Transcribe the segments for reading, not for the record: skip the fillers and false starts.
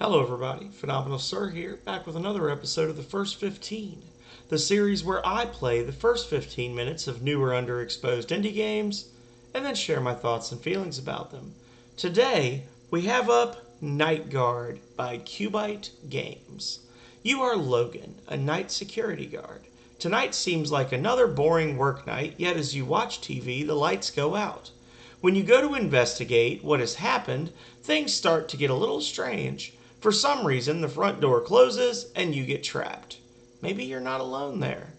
Hello, everybody. Phenomenal Sir here, back with another episode of The First 15, the series where I play the first 15 minutes of new or underexposed indie games and then share my thoughts and feelings about them. Today, we have up Night Guard by Cubite Games. You are Logan, a night security guard. Tonight seems like another boring work night, yet as you watch TV, the lights go out. When you go to investigate what has happened, things start to get a little strange. For some reason, the front door closes and you get trapped. Maybe you're not alone there.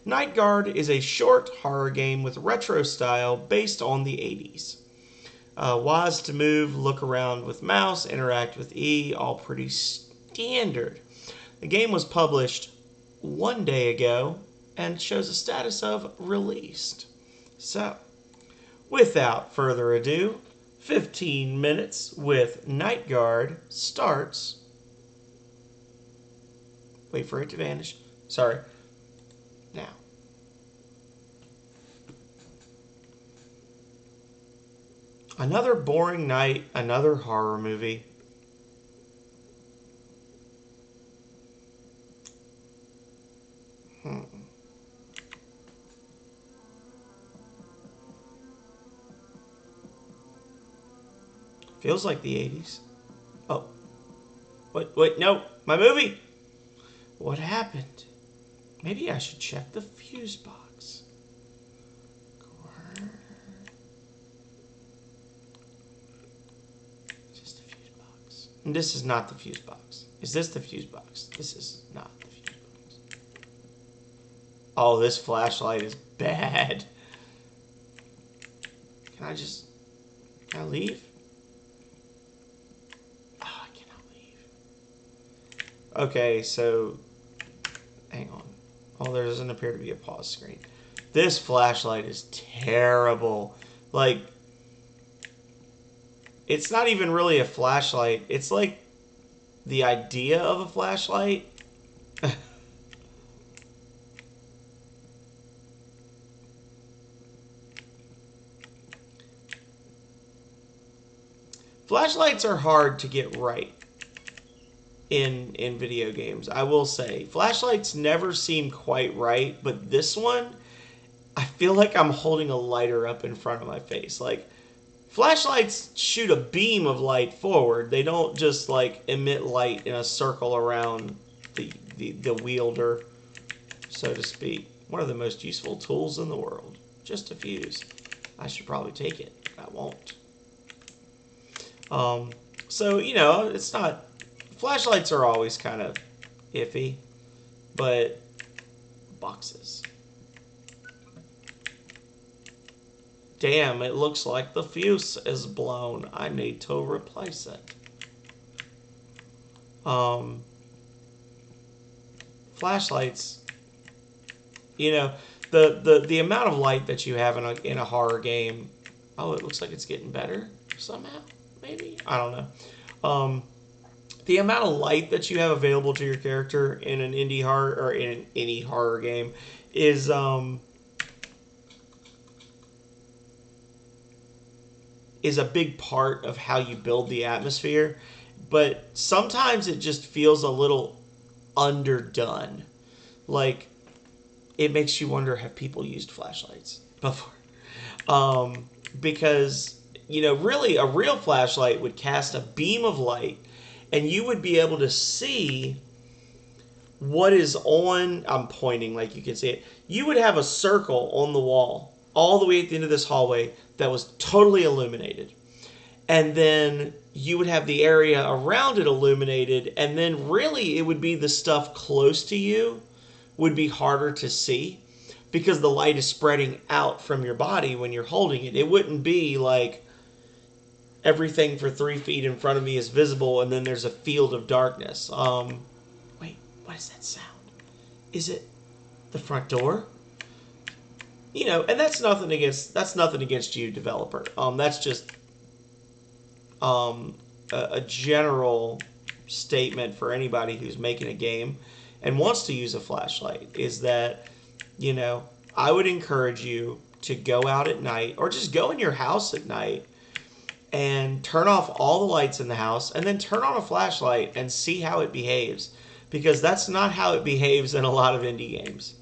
Night Guard is a short horror game with retro style based on the 80s. WAS to move, look around with mouse, interact with E, all pretty standard. The game was published one day ago and shows a status of released. So, without further ado, 15 minutes with Night Guard starts. Wait for it to vanish. Sorry. Now. Another boring night, another horror movie. Feels like the 80s. Oh. Wait, no. My movie! What happened? Maybe I should check the fuse box. Just the fuse box. And this is not the fuse box. Is this the fuse box? This is not the fuse box. Oh, this flashlight is bad. Can I leave? Okay, so hang on. Oh, there doesn't appear to be a pause screen. This flashlight is terrible. Like, it's not even really a flashlight. It's like the idea of a flashlight. Flashlights are hard to get right in video games. I will say flashlights never seem quite right, but this one, I feel like I'm holding a lighter up in front of my face. Like, flashlights shoot a beam of light forward. They don't just like emit light in a circle around the wielder, so to speak. One of the most useful tools in the world. Just a fuse. I should probably take it. I won't. So, you know, it's not... Flashlights are always kind of iffy, but boxes. Damn, it looks like the fuse is blown. I need to replace it. Flashlights, you know, the amount of light that you have in a horror game. Oh, it looks like it's getting better somehow. Maybe, I don't know. The amount of light that you have available to your character in an indie horror or in any horror game is a big part of how you build the atmosphere, but sometimes it just feels a little underdone. Like, it makes you wonder, have people used flashlights before? Because, you know, really a real flashlight would cast a beam of light and you would be able to see what is on... I'm pointing like you can see it. You would have a circle on the wall all the way at the end of this hallway that was totally illuminated. And then you would have the area around it illuminated, and then really it would be the stuff close to you would be harder to see because the light is spreading out from your body when you're holding it. It wouldn't be like... everything for 3 feet in front of me is visible, and then there's a field of darkness. Wait, what is that sound? Is it the front door? You know, and that's nothing against you, developer. That's just a general statement for anybody who's making a game and wants to use a flashlight. Is that, you know, I would encourage you to go out at night or just go in your house at night and turn off all the lights in the house and then turn on a flashlight and see how it behaves, because that's not how it behaves in a lot of indie games.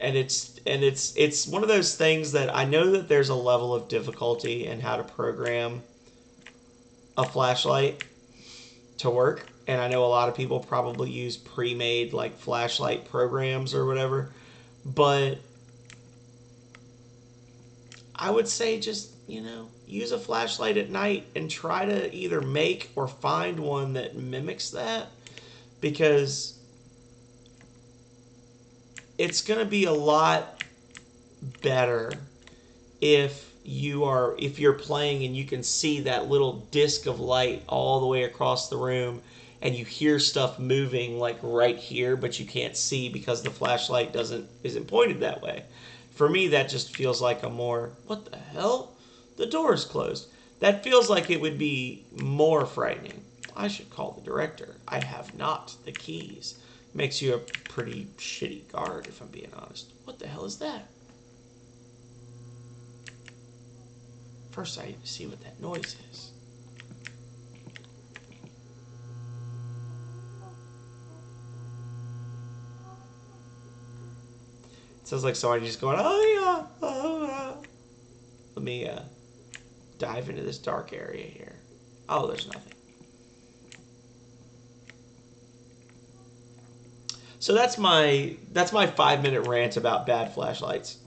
And it's one of those things that I know that there's a level of difficulty in how to program a flashlight to work, and I know a lot of people probably use pre-made like flashlight programs or whatever, but I would say just, use a flashlight at night and try to either make or find one that mimics that, because it's going to be a lot better if you're playing and you can see that little disc of light all the way across the room, and you hear stuff moving like right here, but you can't see because the flashlight isn't pointed that way. For me, that just feels like a more, what the hell? The door's closed. That feels like it would be more frightening. I should call the director. I have not the keys. Makes you a pretty shitty guard, if I'm being honest. What the hell is that? First, I need to see what that noise is. It sounds like somebody just going, oh yeah, oh yeah. Let me dive into this dark area here. Oh, there's nothing. So that's my 5-minute rant about bad flashlights.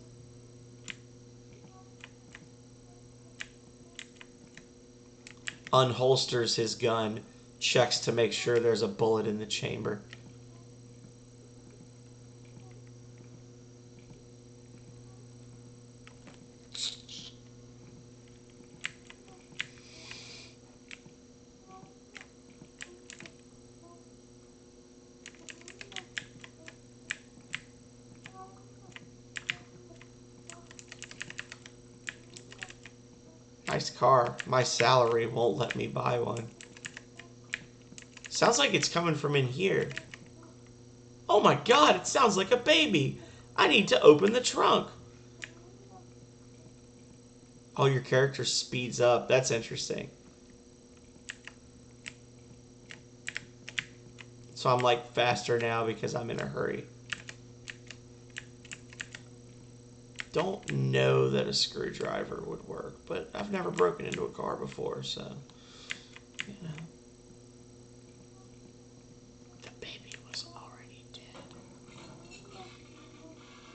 Unholsters his gun, checks to make sure there's a bullet in the chamber. Nice car. My salary won't let me buy one. Sounds like it's coming from in here. Oh my god, it sounds like a baby. I need to open the trunk. Oh, your character speeds up. That's interesting. So I'm like faster now because I'm in a hurry. Don't know that a screwdriver would work, but I've never broken into a car before, so, The baby was already dead.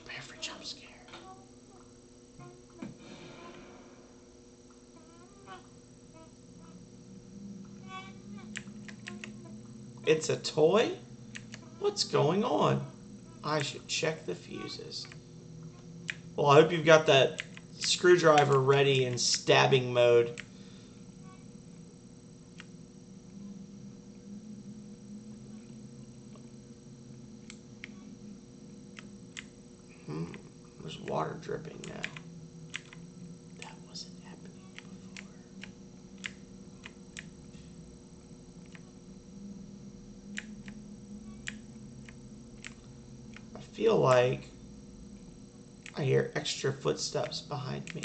Prepare for jump scare. It's a toy? What's going on? I should check the fuses. Well, I hope you've got that screwdriver ready in stabbing mode. There's water dripping now. That wasn't happening before. I feel like I hear extra footsteps behind me.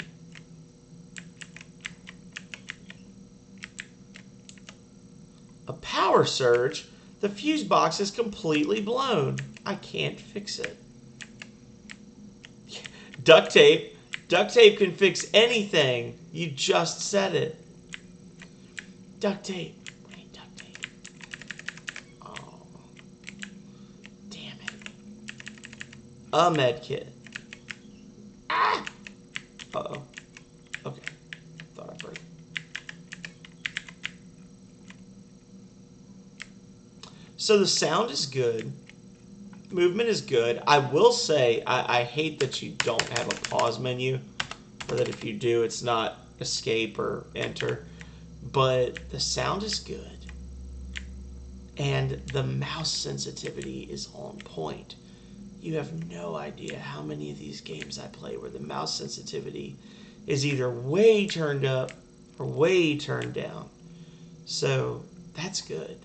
A power surge? The fuse box is completely blown. I can't fix it. Duct tape. Duct tape can fix anything. You just said it. Duct tape. I need duct tape. Oh. Damn it. A med kit. Ah! Uh-oh. Okay. Thought I broke. So the sound is good. Movement is good. I will say, I hate that you don't have a pause menu, or that if you do, it's not escape or enter. But the sound is good. And the mouse sensitivity is on point. You have no idea how many of these games I play where the mouse sensitivity is either way turned up or way turned down. So that's good.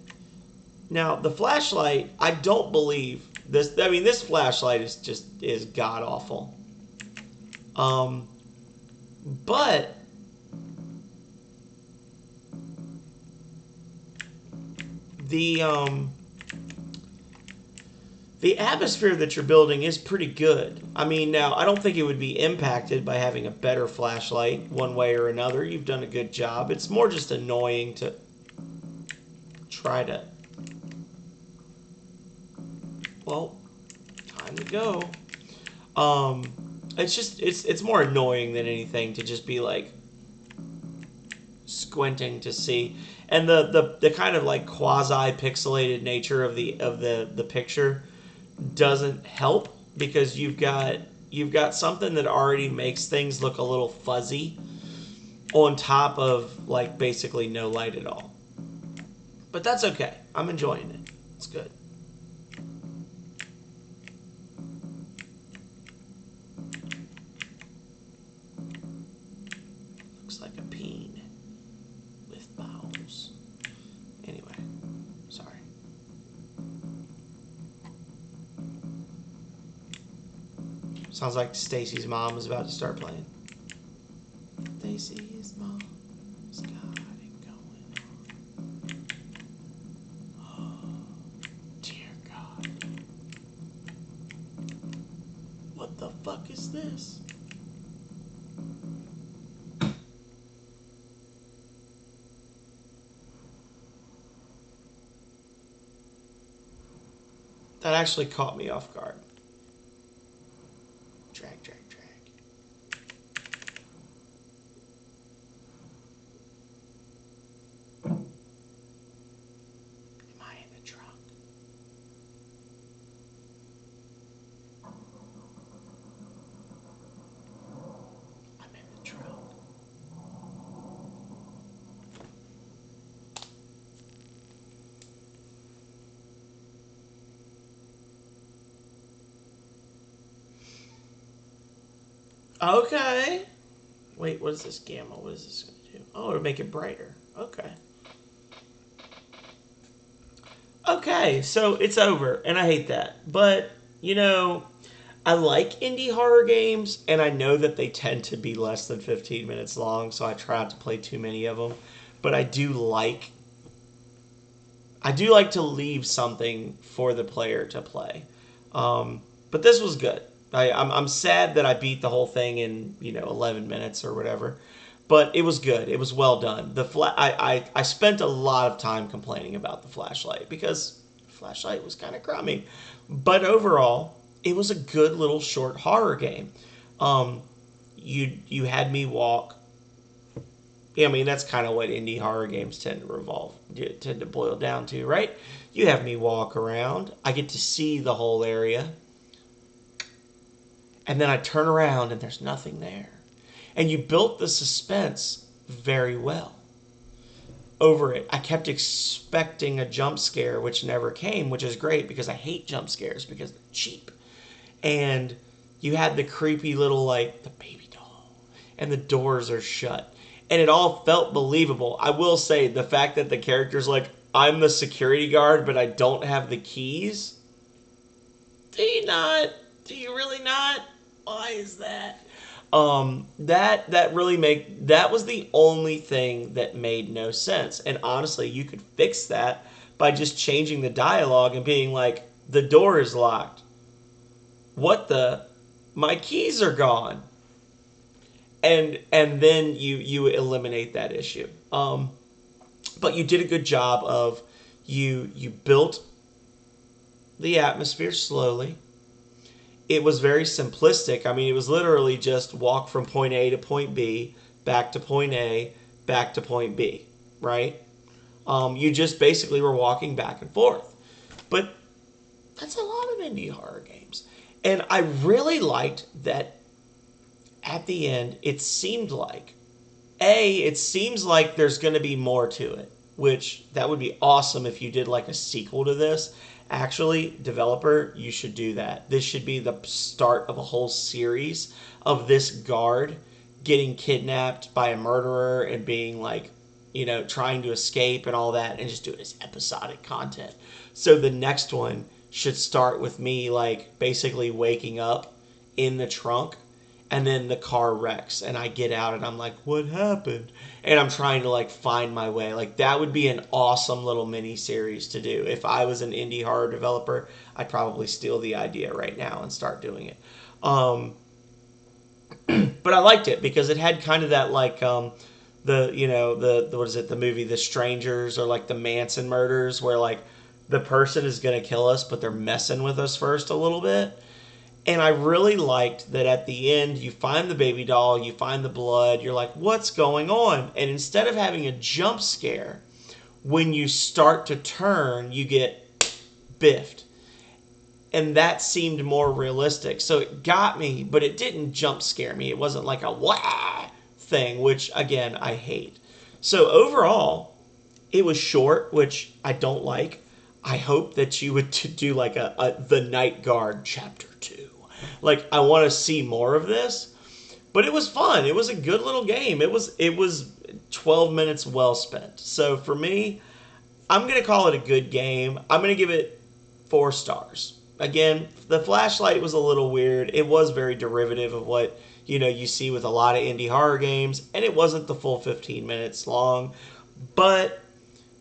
Now, the flashlight, I don't believe this. I mean, this flashlight is god awful. But the the atmosphere that you're building is pretty good. I mean, now I don't think it would be impacted by having a better flashlight one way or another. You've done a good job. It's more just annoying to try to. Well, time to go. It's more annoying than anything to just be like squinting to see, and the kind of like quasi pixelated nature of the picture doesn't help, because you've got something that already makes things look a little fuzzy on top of like basically no light at all. But that's okay. I'm enjoying it. It's good. Looks like a peen with bowels. Anyway, sorry. Sounds like Stacy's mom is about to start playing. Stacy's mom's got it going on. Oh, dear God. What the fuck is this? That actually caught me off guard. Drag, drag, drag. Am I in the trunk? I'm in the trunk. Okay. Wait, what is this gamma? What is this going to do? Oh, it'll make it brighter. Okay. Okay, so it's over, and I hate that. But, I like indie horror games, and I know that they tend to be less than 15 minutes long, so I try not to play too many of them. But I do like to leave something for the player to play. But this was good. I'm sad that I beat the whole thing in 11 minutes or whatever, but it was good. It was well done. I spent a lot of time complaining about the flashlight because the flashlight was kind of crummy, but overall it was a good little short horror game. You had me walk. Yeah, I mean, that's kind of what indie horror games tend to boil down to, right? You have me walk around. I get to see the whole area. And then I turn around and there's nothing there. And you built the suspense very well over it. I kept expecting a jump scare, which never came, which is great because I hate jump scares because they're cheap. And you had the creepy little, like, the baby doll. And the doors are shut. And it all felt believable. I will say, the fact that the character's like, I'm the security guard, but I don't have the keys. Do you not? Do you really not? Why is that? That was the only thing that made no sense. And honestly, you could fix that by just changing the dialogue and being like, the door is locked. What the? My keys are gone. And then you eliminate that issue. But you did a good job of you built the atmosphere slowly. It was very simplistic. I mean, it was literally just walk from point A to point B, back to point A, back to point B, right? You just basically were walking back and forth. But that's a lot of indie horror games. And I really liked that at the end, it seems like there's going to be more to it, which that would be awesome if you did like a sequel to this. Actually, developer, you should do that. This should be the start of a whole series of this guard getting kidnapped by a murderer and being like, trying to escape and all that, and just do it as episodic content. So the next one should start with me like basically waking up in the trunk and then the car wrecks and I get out and I'm like, what happened? And I'm trying to like find my way. Like that would be an awesome little mini series to do. If I was an indie horror developer, I'd probably steal the idea right now and start doing it. But I liked it because it had kind of that like the what is it, the movie The Strangers, or like the Manson murders, where like the person is going to kill us but they're messing with us first a little bit. And I really liked that at the end, you find the baby doll, you find the blood, you're like, what's going on? And instead of having a jump scare, when you start to turn, you get biffed. And that seemed more realistic. So it got me, but it didn't jump scare me. It wasn't like a wah thing, which, again, I hate. So overall, it was short, which I don't like. I hope that you would do like the Night Guard Chapter 2. Like, I want to see more of this. But it was fun. It was a good little game. It was 12 minutes well spent. So for me, I'm going to call it a good game. I'm going to give it 4 stars. Again, the flashlight was a little weird. It was very derivative of what, you see with a lot of indie horror games. And it wasn't the full 15 minutes long. But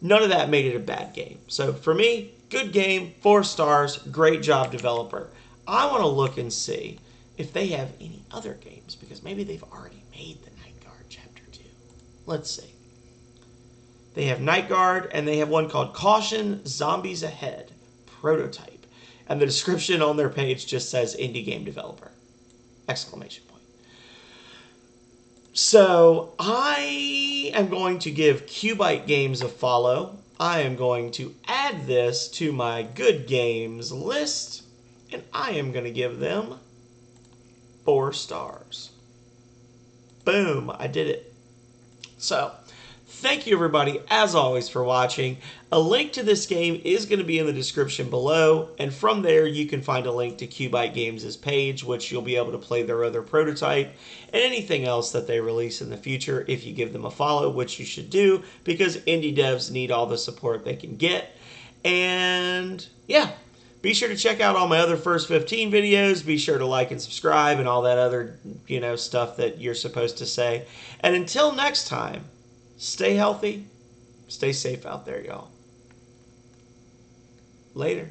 none of that made it a bad game. So for me, good game, 4 stars, great job, developer. I want to look and see if they have any other games, because maybe they've already made the Night Guard Chapter 2. Let's see. They have Night Guard, and they have one called Caution, Zombies Ahead, Prototype. And the description on their page just says indie game developer! Exclamation point. So I am going to give Cubite Games a follow. I am going to add this to my good games list. And I am going to give them 4 stars. Boom, I did it. So, thank you everybody, as always, for watching. A link to this game is going to be in the description below, and from there you can find a link to Cubite Games' page, which you'll be able to play their other prototype, and anything else that they release in the future if you give them a follow, which you should do, because indie devs need all the support they can get. And yeah. Be sure to check out all my other First 15 videos. Be sure to like and subscribe and all that other, stuff that you're supposed to say. And until next time, stay healthy, stay safe out there, y'all. Later.